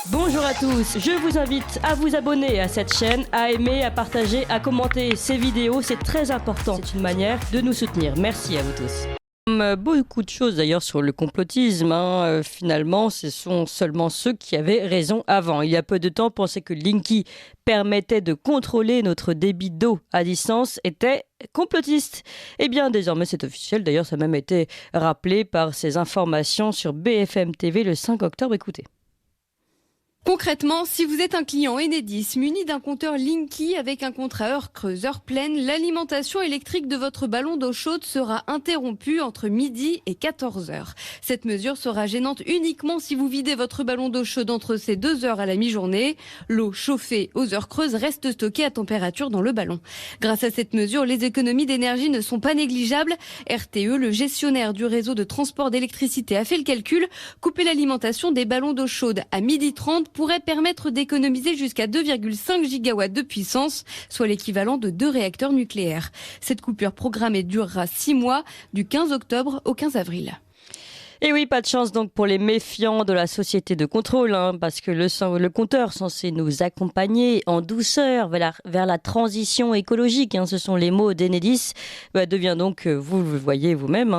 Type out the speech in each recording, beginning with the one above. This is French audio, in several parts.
Bonjour à tous, je vous invite à vous abonner à cette chaîne, à aimer, à partager, à commenter ces vidéos, c'est très important. C'est une manière de nous soutenir. Merci à vous tous. Comme beaucoup de choses d'ailleurs sur le complotisme, finalement, ce sont seulement ceux qui avaient raison avant. Il y a peu de temps, penser que Linky permettait de contrôler notre débit d'eau à distance était complotiste. Eh bien, désormais, c'est officiel. D'ailleurs, ça a même été rappelé par ces informations sur BFM TV le 5 octobre. Écoutez. Concrètement, si vous êtes un client Enedis muni d'un compteur Linky avec un contrat heure creuse, heure pleine, l'alimentation électrique de votre ballon d'eau chaude sera interrompue entre midi et 14h. Cette mesure sera gênante uniquement si vous videz votre ballon d'eau chaude entre ces 2 heures à la mi-journée. L'eau chauffée aux heures creuses reste stockée à température dans le ballon. Grâce à cette mesure, les économies d'énergie ne sont pas négligeables. RTE, le gestionnaire du réseau de transport d'électricité, a fait le calcul. Couper l'alimentation des ballons d'eau chaude à 12h30 pourrait permettre d'économiser jusqu'à 2,5 gigawatts de puissance, soit l'équivalent de 2 réacteurs nucléaires. Cette coupure programmée durera 6 mois, du 15 octobre au 15 avril. Et oui, pas de chance donc pour les méfiants de la société de contrôle, parce que le compteur censé nous accompagner en douceur vers la transition écologique, ce sont les mots d'Enedis, devient donc, vous le voyez vous-même,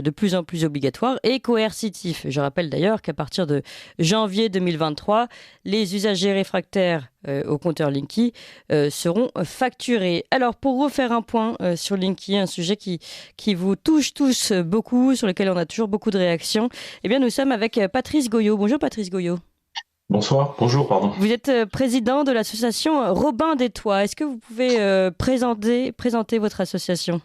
de plus en plus obligatoire et coercitif. Je rappelle d'ailleurs qu'à partir de janvier 2023, les usagers réfractaires au compteur Linky seront facturés. Alors, pour refaire un point sur Linky, un sujet qui vous touche tous beaucoup, sur lequel on a toujours beaucoup de réactions, eh bien, nous sommes avec Patrice Goyot. Bonjour Patrice Goyot. Bonsoir, bonjour, pardon. Vous êtes président de l'association Robin des Toits. Est-ce que vous pouvez présenter votre association ?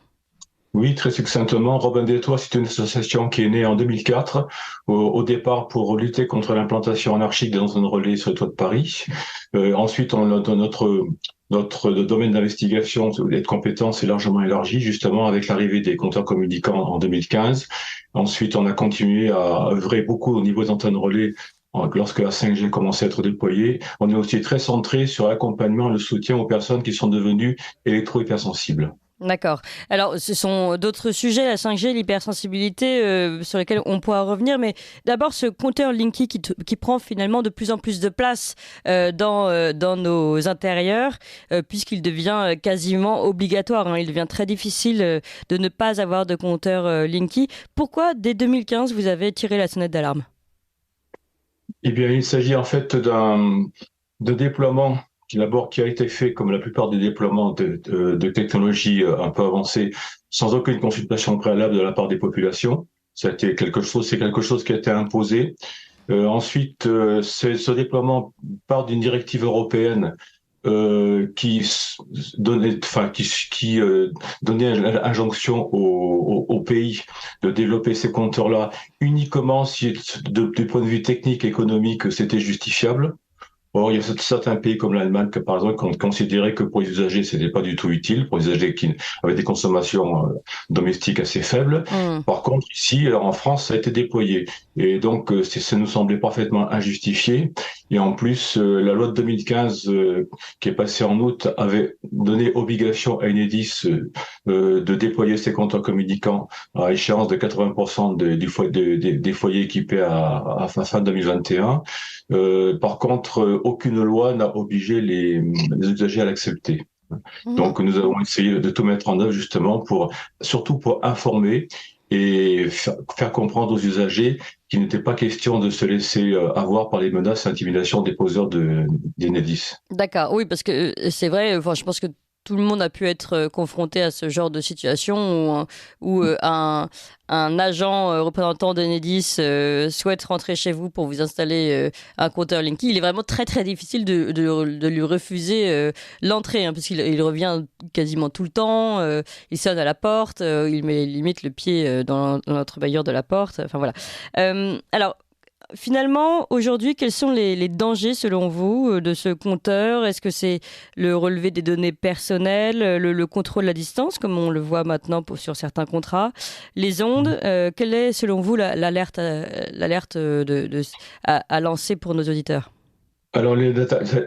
Oui, très succinctement, Robin des Toits, c'est une association qui est née en 2004, au départ pour lutter contre l'implantation anarchique des antennes relais sur le toit de Paris. Ensuite, notre domaine d'investigation et de compétences est largement élargi, justement avec l'arrivée des compteurs communicants en 2015. Ensuite, on a continué à œuvrer beaucoup au niveau des antennes relais lorsque la 5G commençait à être déployée. On est aussi très centré sur l'accompagnement et le soutien aux personnes qui sont devenues électro-hypersensibles. D'accord. Alors, ce sont d'autres sujets, la 5G, l'hypersensibilité, sur lesquels on pourra revenir. Mais d'abord, ce compteur Linky qui prend finalement de plus en plus de place dans nos intérieurs, puisqu'il devient quasiment obligatoire. Il devient très difficile de ne pas avoir de compteur Linky. Pourquoi, dès 2015, vous avez tiré la sonnette d'alarme ? Eh bien, il s'agit en fait de déploiement qui a été fait comme la plupart des déploiements de technologies un peu avancées, sans aucune consultation préalable de la part des populations. C'est quelque chose qui a été imposé. Ensuite, ce déploiement part d'une directive européenne qui donnait injonction aux pays de développer ces compteurs-là uniquement si, du point de vue technique, économique, c'était justifiable. Or, il y a certains pays comme l'Allemagne, par exemple, qui ont considéré que pour les usagers, ce n'était pas du tout utile, pour les usagers qui avaient des consommations domestiques assez faibles. Par contre, ici, en France, ça a été déployé. Et donc, ça nous semblait parfaitement injustifié. Et en plus, la loi de 2015, qui est passée en août, avait donné obligation à Enedis de déployer ses compteurs communicants à échéance de 80% des foyers équipés à fin 2021. Par contre, aucune loi n'a obligé les usagers à l'accepter. Donc, nous avons essayé de tout mettre en œuvre justement surtout pour informer et faire comprendre aux usagers qu'il n'était pas question de se laisser avoir par les menaces et intimidations des poseurs d'Enedis. D'accord, oui, parce que c'est vrai, je pense que tout le monde a pu être confronté à ce genre de situation où un agent représentant d'Enedis souhaite rentrer chez vous pour vous installer un compteur Linky. Il est vraiment très très difficile de lui refuser l'entrée, parce qu'il revient quasiment tout le temps, il sonne à la porte, il met limite le pied dans l'entrebâilleur de la porte, enfin voilà. Alors, finalement, aujourd'hui, quels sont les dangers, selon vous, de ce compteur ? Est-ce que c'est le relevé des données personnelles, le contrôle à distance, comme on le voit maintenant sur certains contrats, les ondes ? Quelle est, selon vous, l'alerte à lancer pour nos auditeurs ? Alors, les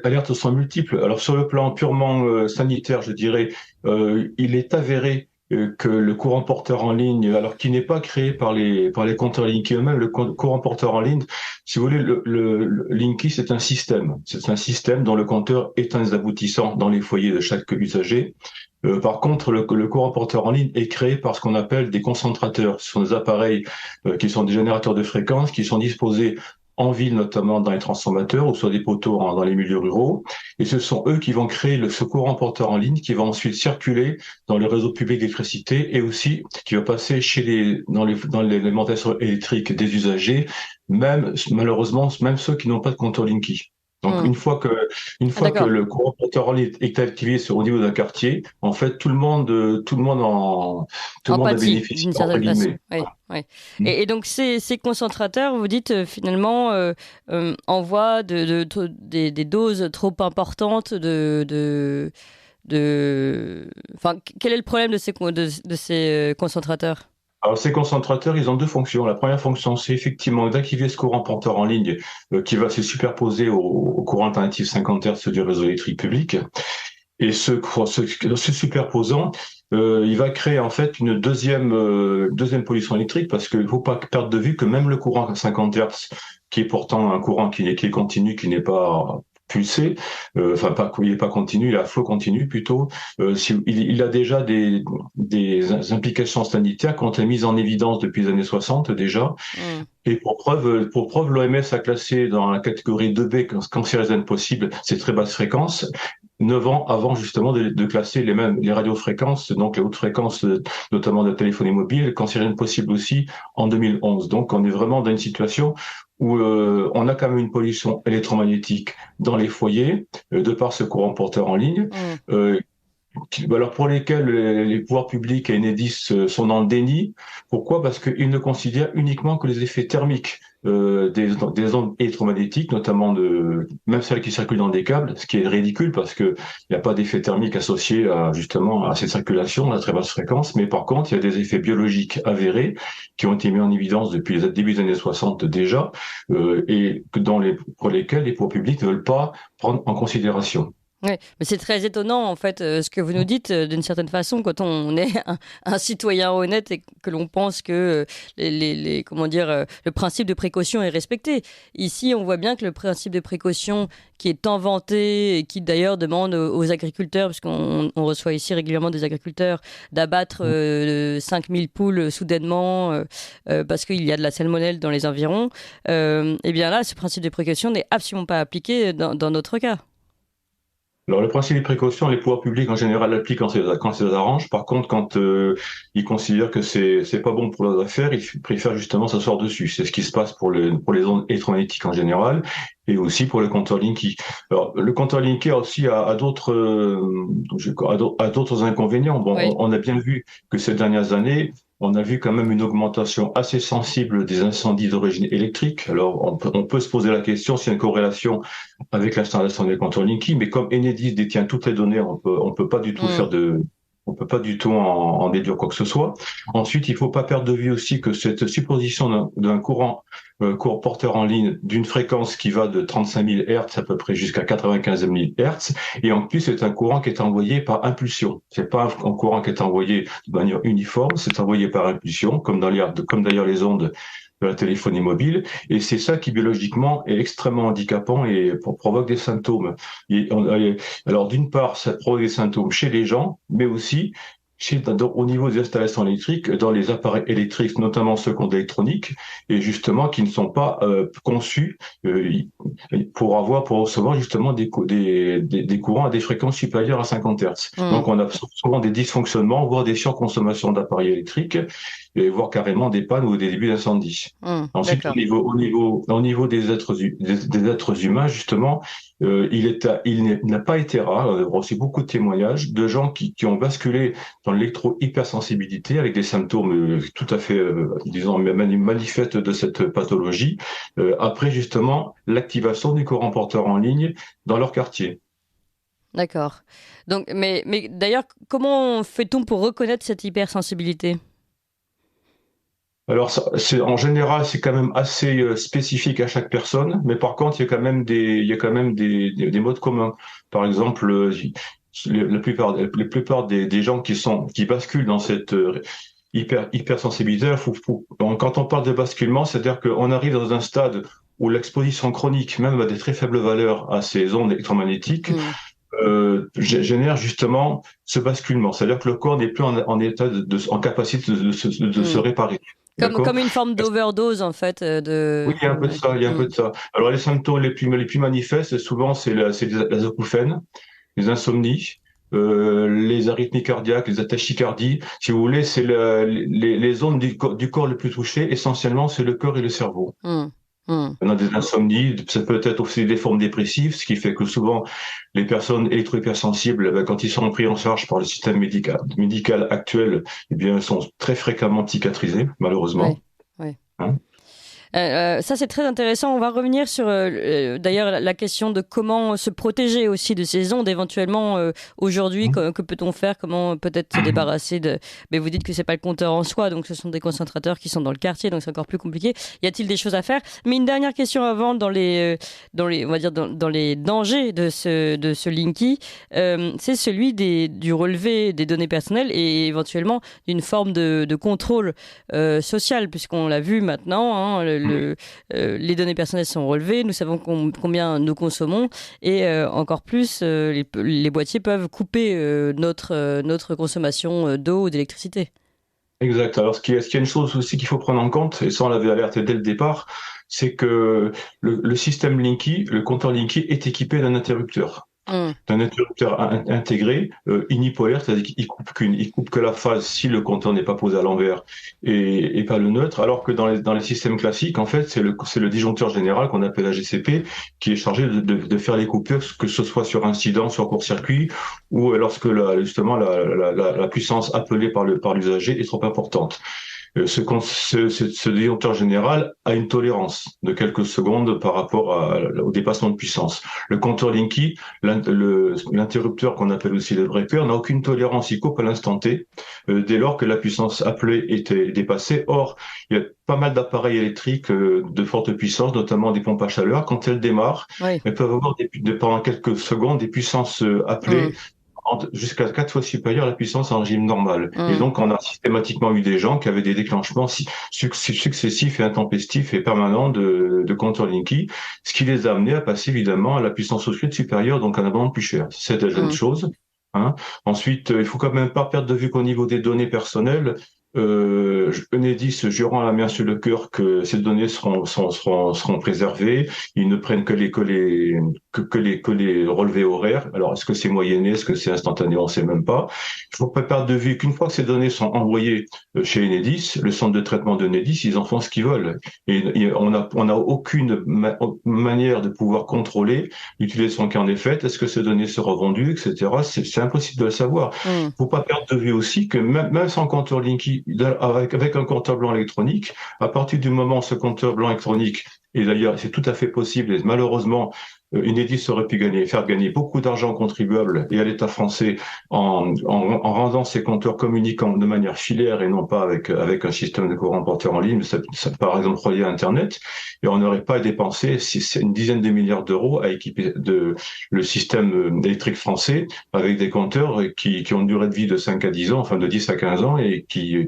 alertes sont multiples. Alors, sur le plan purement sanitaire, je dirais, il est avéré que le courant porteur en ligne, alors qui n'est pas créé par les compteurs Linky eux-mêmes, le courant porteur en ligne, si vous voulez, le Linky, c'est un système. C'est un système dont le compteur est un des aboutissants dans les foyers de chaque usager. Par contre, le courant porteur en ligne est créé par ce qu'on appelle des concentrateurs. Ce sont des appareils qui sont des générateurs de fréquences qui sont disposés en ville, notamment dans les transformateurs ou sur des poteaux dans les milieux ruraux. Et ce sont eux qui vont créer ce courant porteur en ligne qui va ensuite circuler dans le réseau public d'électricité et aussi qui va passer dans l'alimentation électrique des usagers, même, malheureusement, même ceux qui n'ont pas de compteur Linky. Donc, une fois que le courant porteur en ligne est activé au niveau d'un quartier, en fait, tout le monde a bénéficié, d'une certaine façon. Oui, oui. Et donc, ces concentrateurs, vous dites, finalement, envoient des doses trop importantes Enfin, quel est le problème de ces concentrateurs? Alors, ces concentrateurs, ils ont deux fonctions. La première fonction, c'est effectivement d'activer ce courant porteur en ligne qui va se superposer au courant alternatif 50 Hz du réseau électrique public. Et se superposant, il va créer en fait une deuxième pollution électrique parce qu'il ne faut pas perdre de vue que même le courant à 50 Hz, qui est pourtant un courant qui est continu, qui n'est pas pulsé, il n'est pas continu, il est à flot continu plutôt. Il a déjà des implications sanitaires qui ont été mises en évidence depuis les années 60 déjà. Et pour preuve, l'OMS a classé dans la catégorie 2B cancérigène possible ces très basses fréquences. 9 ans avant justement de classer les radiofréquences, donc les hautes fréquences, notamment de téléphonie mobile, cancérigènes possibles aussi en 2011. Donc on est vraiment dans une situation où on a quand même une pollution électromagnétique dans les foyers, de par ce courant porteur en ligne, alors pour lesquels les pouvoirs publics et Enedis sont dans le déni. Pourquoi? Parce qu'ils ne considèrent uniquement que les effets thermiques des ondes électromagnétiques, notamment même celles qui circulent dans des câbles, ce qui est ridicule parce que il n'y a pas d'effet thermique associé justement à cette circulation à très basse fréquence, mais par contre il y a des effets biologiques avérés qui ont été mis en évidence depuis les début des années 60 déjà, et pour lesquels les pouvoirs publics ne veulent pas prendre en considération. Oui, mais c'est très étonnant en fait ce que vous nous dites d'une certaine façon quand on est un citoyen honnête et que l'on pense que le principe de précaution est respecté. Ici, on voit bien que le principe de précaution qui est tant vanté et qui d'ailleurs demande aux agriculteurs, parce qu'on reçoit ici régulièrement des agriculteurs, d'abattre 5000 poules soudainement parce qu'il y a de la salmonelle dans les environs, et bien là, ce principe de précaution n'est absolument pas appliqué dans notre cas. Alors, le principe de précaution, les pouvoirs publics en général l'appliquent quand ça les arrange. Par contre, quand ils considèrent que c'est pas bon pour leurs affaires, ils préfèrent justement s'asseoir dessus. C'est ce qui se passe pour les ondes électromagnétiques en général et aussi pour le compteur Linky. Alors, le compteur Linky aussi a d'autres inconvénients. Bon, oui. On a bien vu que ces dernières années, on a vu quand même une augmentation assez sensible des incendies d'origine électrique. Alors, on peut se poser la question s'il y a une corrélation avec l'installation des compteurs Linky, mais comme Enedis détient toutes les données, on peut pas du tout on peut pas du tout en déduire quoi que ce soit. Ensuite, il faut pas perdre de vue aussi que cette supposition d'un courant porteur en ligne d'une fréquence qui va de 35 000 Hz à peu près jusqu'à 95 000 Hz, et en plus c'est un courant qui est envoyé par impulsion. C'est pas un courant qui est envoyé de manière uniforme, c'est envoyé par impulsion, comme d'ailleurs les ondes de la téléphonie mobile, et c'est ça qui biologiquement est extrêmement handicapant et provoque des symptômes. Alors d'une part, ça provoque des symptômes chez les gens, mais aussi au niveau des installations électriques, dans les appareils électriques, notamment ceux qui ont de l'électronique, et justement qui ne sont pas conçus pour recevoir justement des courants à des fréquences supérieures à 50 Hz. Donc on a souvent des dysfonctionnements, voire des surconsommations d'appareils électriques, et voire carrément des pannes ou des débuts d'incendie. Ensuite, au niveau des êtres humains, justement, il n'a pas été rare, on a reçu beaucoup de témoignages de gens qui ont basculé dans l'électro-hypersensibilité avec des symptômes tout à fait, disons, manifestes de cette pathologie, après justement l'activation du courant porteur en ligne dans leur quartier. D'accord. Donc, mais d'ailleurs, comment fait-on pour reconnaître cette hypersensibilité ? Alors, en général, c'est quand même assez spécifique à chaque personne, mais par contre, il y a quand même des modes communs. Par exemple, la plupart des gens qui basculent dans cette hypersensibilité, quand on parle de basculement, c'est-à-dire qu'on arrive dans un stade où l'exposition chronique, même à des très faibles valeurs à ces ondes électromagnétiques, génère justement ce basculement. C'est-à-dire que le corps n'est plus en état en capacité de se réparer. Comme une forme d'overdose, en fait. Oui, il y a un peu de ça, il y a un peu de ça. Alors, les symptômes les plus manifestes, souvent, c'est les acouphènes, les insomnies, les arythmies cardiaques, les tachycardies. Si vous voulez, c'est les zones du corps les plus touchées. Essentiellement, c'est le cœur et le cerveau. On a des insomnies, ça peut être aussi des formes dépressives, ce qui fait que souvent, les personnes électro-hypersensibles, quand ils sont pris en charge par le système médical actuel, eh bien, sont très fréquemment psychiatrisés, malheureusement. Oui. Ça, c'est très intéressant. On va revenir sur, d'ailleurs, la question de comment se protéger aussi de ces ondes éventuellement aujourd'hui. Que peut-on faire? Comment peut-être se débarrasser de... Mais vous dites que c'est pas le compteur en soi, donc ce sont des concentrateurs qui sont dans le quartier, donc c'est encore plus compliqué. Y a-t-il des choses à faire? Mais une dernière question avant, dans les on va dire dans les dangers de ce Linky, c'est celui du relevé des données personnelles et éventuellement d'une forme de contrôle social, puisqu'on l'a vu maintenant. Les données personnelles sont relevées, nous savons combien nous consommons et encore plus, les boîtiers peuvent couper notre consommation d'eau ou d'électricité. Exact. Alors, ce qui est une chose aussi qu'il faut prendre en compte, et ça on l'avait alerté dès le départ, c'est que le système Linky, le compteur Linky est équipé d'un interrupteur. D'un interrupteur intégré, unipolaire, c'est-à-dire qu'il coupe que la phase si le compteur n'est pas posé à l'envers et pas le neutre, alors que dans les systèmes classiques, en fait, c'est le disjoncteur général qu'on appelle AGCP qui est chargé de faire les coupures, que ce soit sur incident, sur court-circuit, ou lorsque justement la puissance appelée par l'usager est trop importante. Ce disjoncteur général a une tolérance de quelques secondes par rapport au dépassement de puissance. Le compteur Linky, l'interrupteur qu'on appelle aussi le breaker, n'a aucune tolérance, il coupe à l'instant T, dès lors que la puissance appelée était dépassée. Or, il y a pas mal d'appareils électriques de forte puissance, notamment des pompes à chaleur. Quand elles démarrent, elles peuvent avoir pendant quelques secondes des puissances appelées jusqu'à 4 fois supérieure à la puissance en régime normal. Et donc, on a systématiquement eu des gens qui avaient des déclenchements successifs et intempestifs et permanents de compteur Linky, ce qui les a amenés à passer évidemment à la puissance oscillante supérieure, donc à un abonnement plus cher. C'est déjà une chose. Ensuite, il faut quand même pas perdre de vue qu'au niveau des données personnelles, Enedis jurant à la main sur le cœur que ces données seront préservées. Ils ne prennent que les relevés horaires. Alors, est-ce que c'est moyenné, est-ce que c'est instantané, on ne sait même pas. Il faut pas perdre de vue qu'une fois que ces données sont envoyées chez Enedis, le centre de traitement d'Enedis, ils en font ce qu'ils veulent. Et on n'a aucune manière de pouvoir contrôler l'utilisation qui en est faite. Est-ce que ces données seront vendues, etc. C'est impossible de le savoir. Il faut pas perdre de vue aussi que même sans compteur Linky, avec un compteur blanc électronique, à partir du moment où ce compteur blanc électronique, et d'ailleurs c'est tout à fait possible, et malheureusement Enedis aurait pu faire gagner beaucoup d'argent aux contribuables et à l'État français en rendant ces compteurs communicants de manière filaire et non pas avec un système de courant porteur en ligne, ça, par exemple relié à Internet, et on n'aurait pas dépensé une dizaine de milliards d'euros à équiper le système électrique français avec des compteurs qui ont une durée de vie de 5 à 10 ans, enfin de 10 à 15 ans, et qui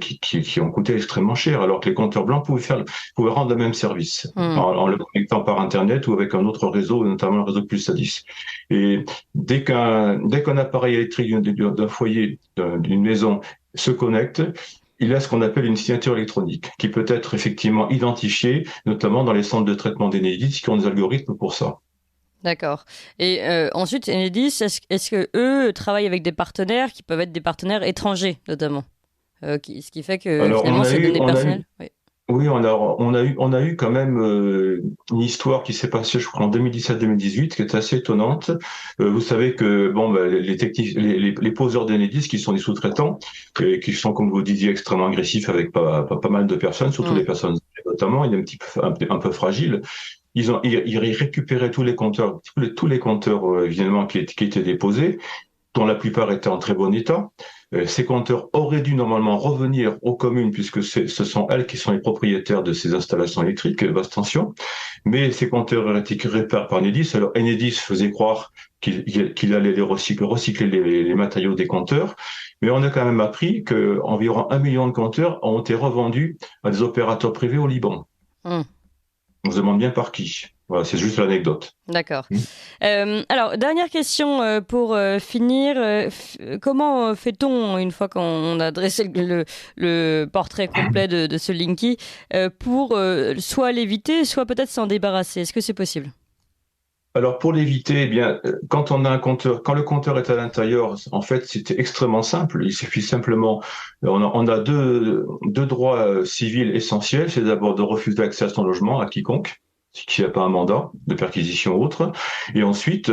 ont coûté extrêmement cher, alors que les compteurs blancs pouvaient rendre le même service en le connectant par Internet ou avec un autre réseau, notamment le réseau plus A10. Et dès qu'un appareil électrique d'un foyer, d'une maison se connecte, il a ce qu'on appelle une signature électronique, qui peut être effectivement identifiée, notamment dans les centres de traitement d'Enedis qui ont des algorithmes pour ça. D'accord. Et ensuite, Enedis, est-ce que eux travaillent avec des partenaires qui peuvent être des partenaires étrangers, notamment, ce qui fait que finalement ces données personnelles. Oui, on a eu quand même une histoire qui s'est passée, je crois, en 2017-2018, qui est assez étonnante. Vous savez que les poseurs d'Enedis, qui sont des sous-traitants, qui sont, comme vous disiez, extrêmement agressifs avec pas mal de personnes, surtout les personnes notamment, il est un peu fragile. Ils récupéraient tous les compteurs évidemment qui étaient déposés. dont la plupart étaient en très bon état. Ces compteurs auraient dû normalement revenir aux communes, puisque ce sont elles qui sont les propriétaires de ces installations électriques basse tension. Mais ces compteurs auraient été réparés par Enedis. Alors Enedis faisait croire qu'il allait recycler les matériaux des compteurs. Mais on a quand même appris qu'environ 1 million de compteurs ont été revendus à des opérateurs privés au Liban. On se demande bien par qui. Voilà, c'est juste l'anecdote. D'accord. Alors, dernière question pour finir. Comment fait-on, une fois qu'on a dressé le portrait complet de ce Linky, pour soit l'éviter, soit peut-être s'en débarrasser? Est-ce que c'est possible? Alors pour l'éviter, eh bien, quand on a un compteur, quand le compteur est à l'intérieur, en fait, c'était extrêmement simple. Il suffit simplement, on a deux droits civils essentiels. C'est d'abord de refuser l'accès à son logement à quiconque qui n'a pas un mandat de perquisition ou autre. Et ensuite,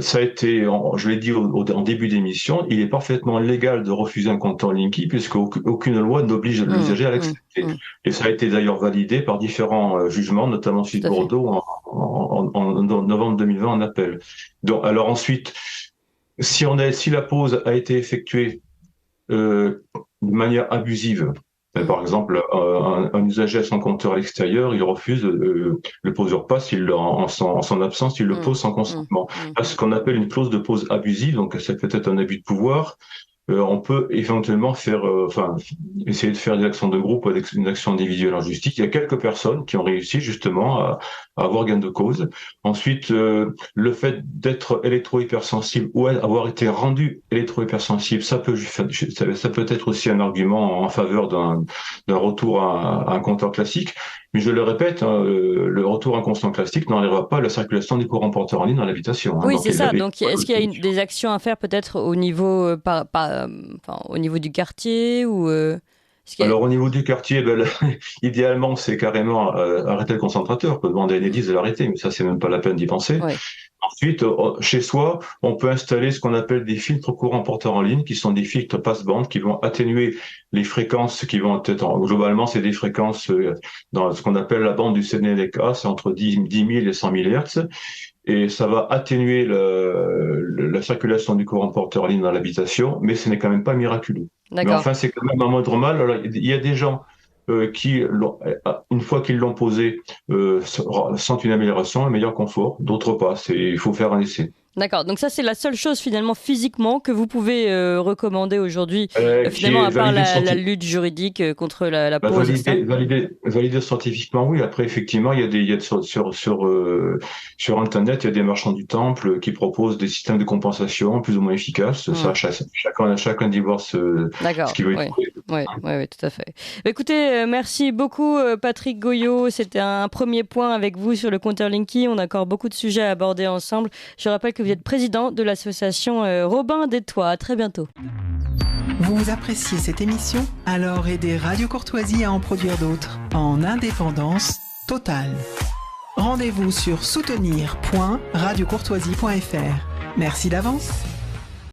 ça a été, je l'ai dit en début d'émission, il est parfaitement légal de refuser un compteur Linky puisque aucune loi n'oblige l'usager à l'accepter. Et ça a été d'ailleurs validé par différents jugements, notamment celui de Bordeaux en novembre 2020 en appel. Donc, alors ensuite, si la pause a été effectuée de manière abusive, par exemple, un usager a son compteur à l'extérieur, il refuse, le poseur passe, en son absence, il le pose sans consentement. C'est ce qu'on appelle une clause de pause abusive, donc c'est peut-être un abus de pouvoir. On peut éventuellement essayer de faire des actions de groupe ou une action individuelle en justice. Il y a quelques personnes qui ont réussi justement à avoir gain de cause. Ensuite, le fait d'être électro-hypersensible ou avoir été rendu électro-hypersensible, ça peut être aussi un argument en faveur d'un retour à un compteur classique. Mais je le répète, le retour à un constant classique n'enlèvera pas la circulation des courants porteurs en ligne dans l'habitation. Oui, c'est ça. Donc, est-ce qu'il y a des actions à faire peut-être au niveau, au niveau du quartier ou Alors, au niveau du quartier, idéalement, c'est carrément arrêter le concentrateur. On peut demander à Enedis de l'arrêter, mais ça, c'est même pas la peine d'y penser. Ouais. Ensuite, chez soi, on peut installer ce qu'on appelle des filtres courants porteurs en ligne, qui sont des filtres passe-bande, qui vont atténuer les fréquences qui vont être, globalement, c'est des fréquences dans ce qu'on appelle la bande du CNLK, c'est entre 10 000 et 100 000 Hz. Et ça va atténuer la circulation du courant porteur en ligne dans l'habitation, mais ce n'est quand même pas miraculeux. Mais enfin, c'est quand même un moindre mal. Alors, il y a des gens qui, une fois qu'ils l'ont posé, sentent une amélioration, un meilleur confort. D'autres pas. Il faut faire un essai. D'accord, donc ça c'est la seule chose finalement physiquement que vous pouvez recommander aujourd'hui, finalement à part la lutte juridique contre la pause. Validé scientifiquement, oui. Après effectivement, sur Internet, il y a des marchands du temple qui proposent des systèmes de compensation plus ou moins efficaces. Ça, chacun d'y voir ce qu'il veut. Oui, tout à fait. Écoutez, merci beaucoup Patrick Goyot. C'était un premier point avec vous sur le compteur Linky. On a encore beaucoup de sujets à aborder ensemble. Je rappelle que vous êtes président de l'association Robin des Toits. À très bientôt. Vous appréciez cette émission? Alors aidez Radio Courtoisie à en produire d'autres en indépendance totale. Rendez-vous sur soutenir.radiocourtoisie.fr. Merci d'avance.